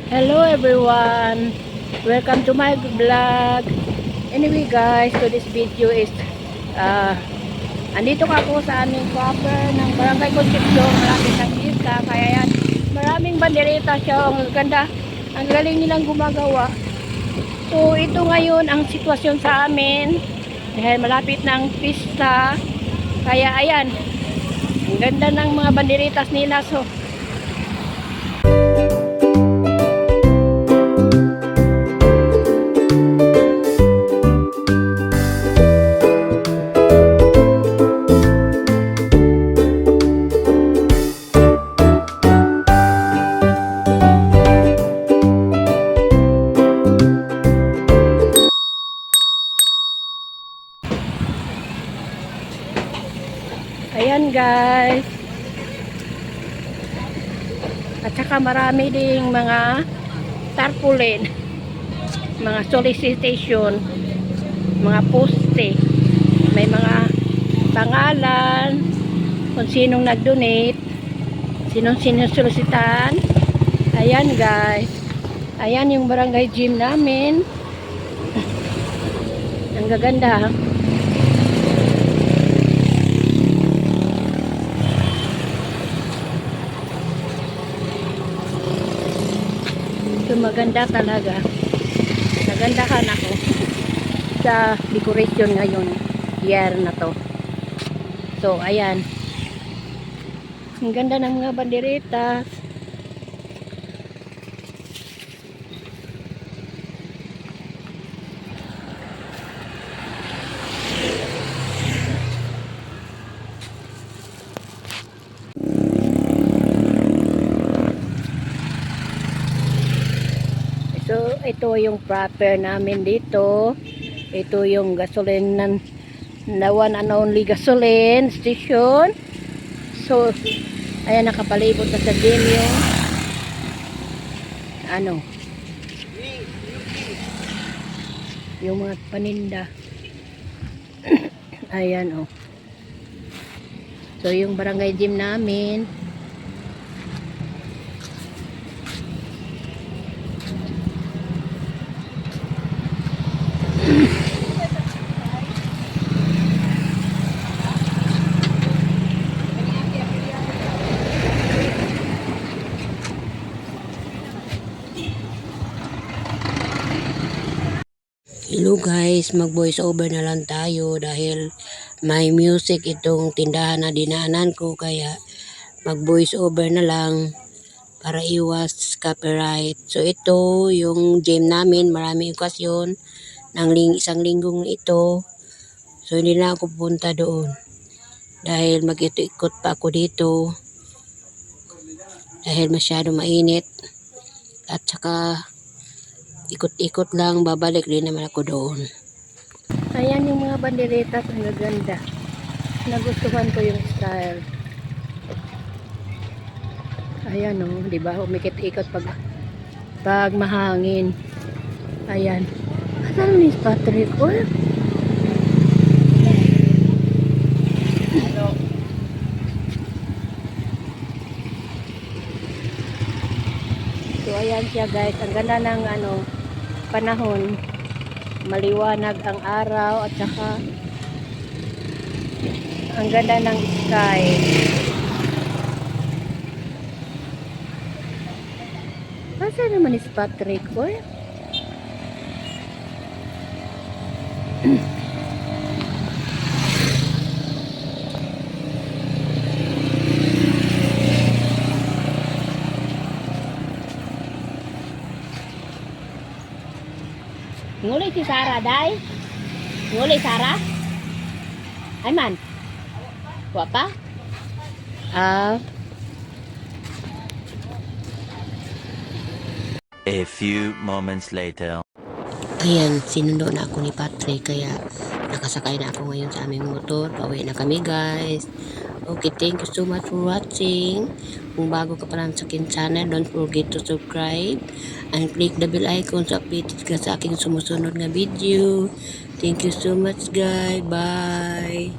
Hello everyone, welcome to my vlog. Anyway guys, to this video is andito ka ako sa aming proper ng Barangay Concepcion, malapit ng Isla. Kaya yan, maraming bandereta siya. Ang ganda, ang galing nilang gumagawa. So ito ngayon ang sitwasyon sa amin dahil malapit ng pista. Kaya ayan, ang ganda ng mga banderitas nila. So ayan guys, at saka marami ding mga tarpaulin, mga solicitation, mga poste, may mga pangalan kung sinong nag-donate, sinong sinusolicitan. Ayan guys, ayan yung barangay gym namin, ang gaganda. Maganda talaga, nagandahan ako sa decoration ngayon year na to. So ayan, ang ganda ng mga bandereta. So, ito yung proper namin dito. Ito yung gasoline na one and only gasoline station. So, ayan, nakapalibot na sa din yung yung mga paninda. Ayan, oh. So, yung barangay gym namin. Hello guys, mag voice over na lang tayo dahil may music itong tindahan na dinaanan ko, kaya mag voice over na lang para iwas copyright. So ito yung gym namin, maraming okasyon ng isang linggong ito. So hindi na ako pupunta doon dahil mag-ikot pa ako dito dahil masyado mainit, at saka ikot-ikot lang, babalik din naman ako doon. Ayan yung mga bandereta, ang gaganda. Nagustuhan ko yung style. Ayan oh, di ba? Umikot-ikot pag mahangin. Ayan. Asan ni Patrick? Oh. So ayan siya guys, ang ganda ng panahon, maliwanag ang araw, at saka ang ganda ng sky. Asa naman si Patrick? Oy. Nguli si Sarah, day. Nguli Sarah. Ay man. Wa pa? A few moments later. Ayan, sinundo na ako ni Patrick, kaya nakasakay na ako ngayon sa aming motor. Pauwi na kami guys. Okay, thank you so much for watching. Kung bago ka pa lang sa aking channel, don't forget to subscribe and click the bell icon so updated ka sa aking sumusunod na video. Thank you so much guys. Bye.